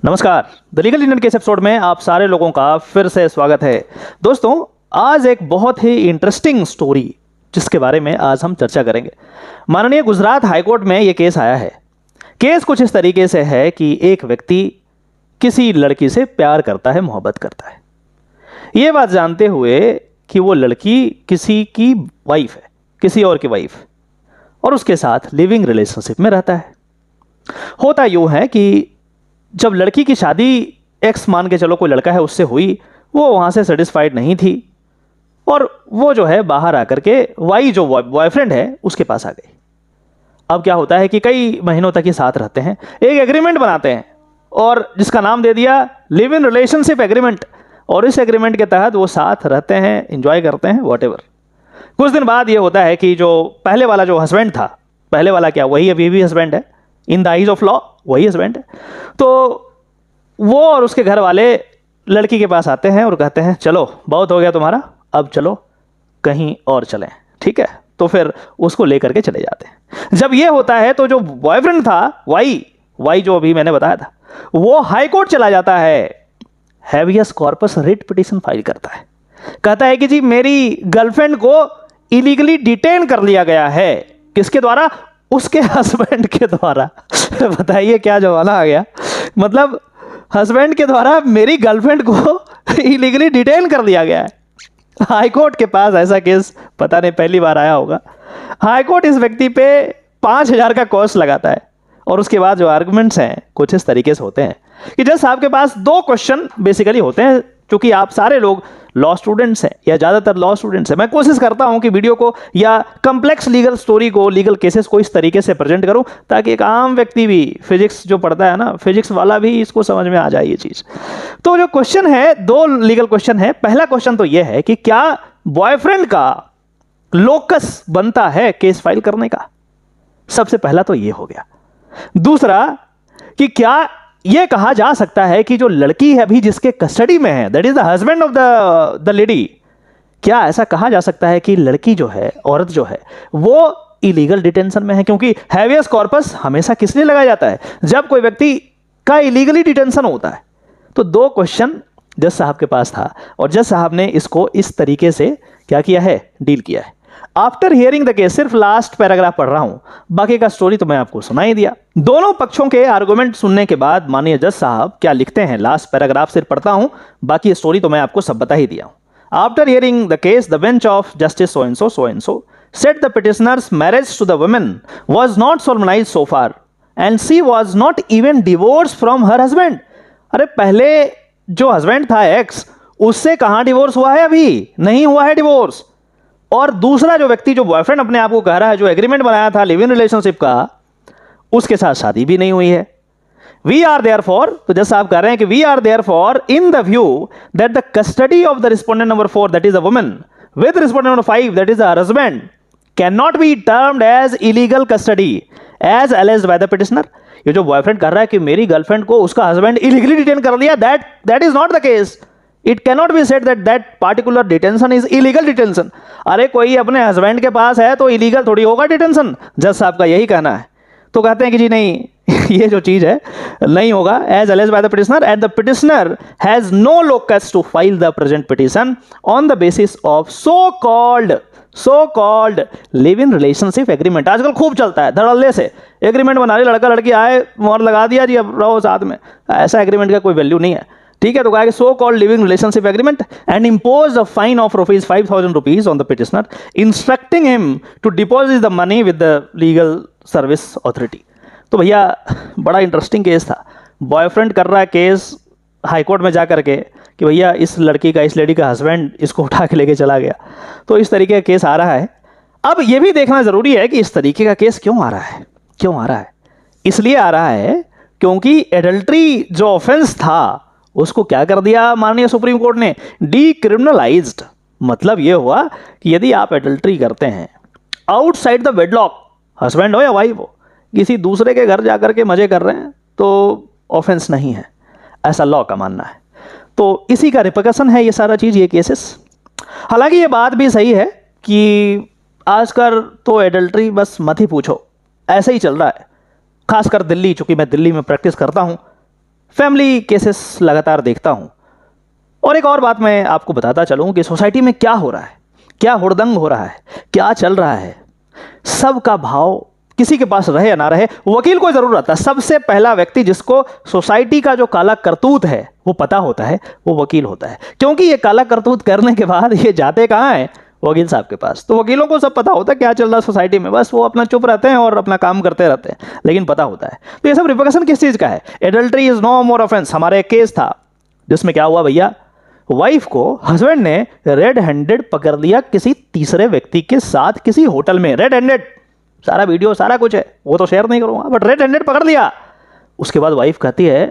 नमस्कार। The legal Indian case episode में आप सारे लोगों का फिर से स्वागत है। दोस्तों, आज एक बहुत ही इंटरेस्टिंग स्टोरी जिसके बारे में आज हम चर्चा करेंगे। माननीय गुजरात हाईकोर्ट में यह केस आया है। केस कुछ इस तरीके से है कि एक व्यक्ति किसी लड़की से प्यार करता है, मोहब्बत करता है, ये बात जानते हुए कि वो लड़की किसी की वाइफ है, किसी और की वाइफ, और उसके साथ लिविंग रिलेशनशिप में रहता है। होता यूँ है कि जब लड़की की शादी एक्स मान के चलो कोई लड़का है उससे हुई, वो वहाँ से सेटिस्फाइड नहीं थी और वो जो है बाहर आकर के वाई जो बॉयफ्रेंड है उसके पास आ गई। अब क्या होता है कि कई महीनों तक ये साथ रहते हैं, एक एग्रीमेंट बनाते हैं और जिसका नाम दे दिया लिव इन रिलेशनशिप एग्रीमेंट, और इस एग्रीमेंट के तहत वो साथ रहते हैं, एंजॉय करते हैं, वॉटेवर। कुछ दिन बाद ये होता है कि जो पहले वाला जो हस्बैंड था, पहले वाला क्या वही अभी भी हस्बैंड है, in the eyes of law वही हस्बैंड है, तो वो और उसके घर वाले लड़की के पास आते हैं और कहते हैं चलो बहुत हो गया तुम्हारा, अब चलो कहीं और चलें। ठीक है, तो फिर उसको लेकर के चले जाते हैं। जब ये होता है तो जो बॉयफ्रेंड था वाई जो अभी मैंने बताया था, वो हाई कोर्ट चला जाता है, habeas corpus writ petition file करता है। कहता है कि जी मेरी गर्लफ्रेंड को इलीगली डिटेन कर लिया गया है। किसके द्वारा? उसके हस्बैंड के द्वारा। बताइए क्या जमाना आ गया। मतलब हस्बैंड के द्वारा मेरी गर्लफ्रेंड को इलीगली डिटेन कर दिया गया है। हाईकोर्ट के पास ऐसा केस पता नहीं पहली बार आया होगा। हाईकोर्ट इस व्यक्ति पे 5,000 का कॉस्ट लगाता है और उसके बाद जो आर्गुमेंट्स हैं कुछ इस तरीके से होते हैं कि जस्ट आपके पास 2 क्वेश्चन बेसिकली होते हैं। क्योंकि आप सारे लोग लॉ स्टूडेंट्स हैं या ज़्यादातर लॉ स्टूडेंट्स हैं, मैं कोशिश करता हूं कि वीडियो को या कम्प्लेक्स लीगल स्टोरी को, लीगल केसेस को इस तरीके से प्रेजेंट करूं ताकि एक आम व्यक्ति भी, फिजिक्स जो पढ़ता है ना, फिजिक्स वाला भी इसको समझ में आ जाए ये चीज़। तो जो क्वेश्चन है, 2 लीगल क्वेश्चन है। पहला क्वेश्चन तो ये है कि क्या बॉयफ्रेंड का लोकस बनता है केस फाइल करने का? सबसे पहला तो ये हो गया। दूसरा कि क्या यह कहा जा सकता है कि जो लड़की है अभी जिसके कस्टडी में है, that is the husband of the lady, क्या ऐसा कहा जा सकता है कि लड़की जो है, औरत जो है, वो इलीगल डिटेंशन में है? क्योंकि हैबियस कॉर्पस हमेशा किस लिए लगाया जाता है? जब कोई व्यक्ति का इलीगली डिटेंशन होता है। तो 2 क्वेश्चन जज साहब के पास था और जज साहब ने इसको इस तरीके से क्या किया है, डील किया है। आफ्टर हियरिंग द केस, सिर्फ लास्ट पैराग्राफ पढ़ रहा हूं, बाकी का स्टोरी तो मैं आपको सुना ही दिया। दोनों पक्षों के आर्गुमेंट सुनने के बाद माननीय जज साहब क्या लिखते हैं, लास्ट पैराग्राफ सिर्फ पढ़ता हूं, बाकी स्टोरी तो मैं आपको सब बता ही दिया हूं। After hearing the case, the bench of justice so and so said the petitioner's marriage to the woman was not solemnized so far and she was not even divorced from her husband। अरे पहले जो husband था x, उससे कहां divorce हुआ है? अभी नहीं हुआ है डिवोर्स। और दूसरा जो व्यक्ति, जो बॉयफ्रेंड अपने आप को कह रहा है, जो एग्रीमेंट बनाया था लिव इन रिलेशनशिप का, उसके साथ शादी भी नहीं हुई है। वी आर देयरफॉर, तो जैसे साहब कह रहे हैं कि we are therefore in the view that the custody of the respondent number 4 that is a woman with respondent number 5 that is a husband can not be termed as illegal custody as alleged by the petitioner. ये जो boyfriend कर रहा है कि मेरी girlfriend को उसका husband illegally detain कर दिया, that is not the case. It cannot be said that particular detention is illegal detention। अरे कोई अपने हस्बैंड के पास है तो इलीगल थोड़ी होगा डिटेंशन। जज साहब का यही कहना है। तो कहते हैं कि जी नहीं ये जो चीज़ है नहीं होगा, as alleged by the petitioner and the petitioner has no locus to file the present petition on the basis of so called live in relationship agreement। आजकल खूब चलता है धड़ल्ले से, एग्रीमेंट बना रही, लड़का लड़की आए, मोहर लगा दिया जी अब रहो साथ में। ऐसा एग्रीमेंट का कोई वैल्यू नहीं है। ठीक है, तो कहा कि so called living relationship agreement and impose a fine of ₹5,000 on the petitioner instructing him to deposit the money with the legal service authority. तो भैया बड़ा इंटरेस्टिंग केस था। बॉयफ्रेंड कर रहा है केस हाईकोर्ट में जा करके कि भैया इस लड़की का, इस लेडी का हस्बैंड इसको उठा के लेके चला गया। तो इस तरीके का केस आ रहा है। अब यह भी देखना जरूरी है कि इस तरीके का केस क्यों आ रहा है। इसलिए आ रहा है क्योंकि एडल्ट्री जो ऑफेंस था उसको क्या कर दिया माननीय सुप्रीम कोर्ट ने, डीक्रिमिनलाइज्ड। मतलब यह हुआ कि यदि आप एडल्ट्री करते हैं आउटसाइड द वेडलॉक, हस्बैंड हो या वाइफ हो, किसी दूसरे के घर जाकर के मजे कर रहे हैं तो ऑफेंस नहीं है, ऐसा लॉ का मानना है। तो इसी का रिपरकशन है ये सारा चीज़, ये केसेस। हालांकि ये बात भी सही है कि आजकल तो एडल्ट्री बस मत ही पूछो, ऐसे ही चल रहा है। खासकर दिल्ली, चूंकि मैं दिल्ली में प्रैक्टिस करता हूँ, फैमिली केसेस लगातार देखता हूँ। और एक और बात मैं आपको बताता चलूँ कि सोसाइटी में क्या हो रहा है, क्या हुड़दंग हो रहा है, क्या चल रहा है। सबका भाव किसी के पास रहे या ना रहे, वकील को जरूर आता है। सबसे पहला व्यक्ति जिसको सोसाइटी का जो काला करतूत है वो पता होता है, वो वकील होता है। क्योंकि ये काला करतूत करने के बाद ये जाते कहाँ हैं? वकील साहब के पास। तो वकीलों को सब पता होता है क्या चल रहा है सोसाइटी में, बस वो अपना चुप रहते हैं और अपना काम करते रहते हैं, लेकिन पता होता है। तो ये सब रिपरकशन किस चीज़ का है? Adultery is no more offence. हमारा एक केस था जिसमें क्या हुआ भैया, वाइफ को हस्बैंड ने रेड हैंडेड पकड़ लिया किसी तीसरे व्यक्ति के साथ किसी होटल में। रेड हैंडेड, सारा वीडियो सारा कुछ है, वो तो शेयर नहीं करूंगा, बट रेड हैंडेड पकड़ लिया। उसके बाद वाइफ कहती है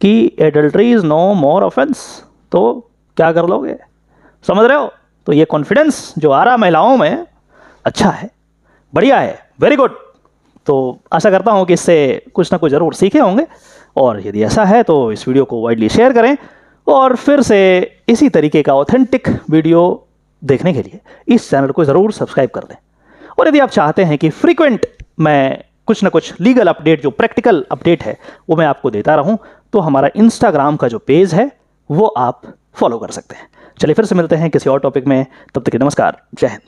कि adultery is no more offence. तो क्या कर लोगे? समझ रहे हो? तो ये कॉन्फिडेंस जो आ रहा महिलाओं में अच्छा है, बढ़िया है, वेरी गुड। तो आशा करता हूँ कि इससे कुछ ना कुछ ज़रूर सीखे होंगे, और यदि ऐसा है तो इस वीडियो को वाइडली शेयर करें, और फिर से इसी तरीके का ऑथेंटिक वीडियो देखने के लिए इस चैनल को ज़रूर सब्सक्राइब कर लें। और यदि आप चाहते हैं कि फ्रीक्वेंट मैं कुछ ना कुछ लीगल अपडेट, जो प्रैक्टिकल अपडेट है, वो मैं आपको देता रहूं, तो हमारा इंस्टाग्राम का जो पेज है वो आप फॉलो कर सकते हैं। चलिए फिर से मिलते हैं किसी और टॉपिक में, तब तक के नमस्कार, जय हिंद।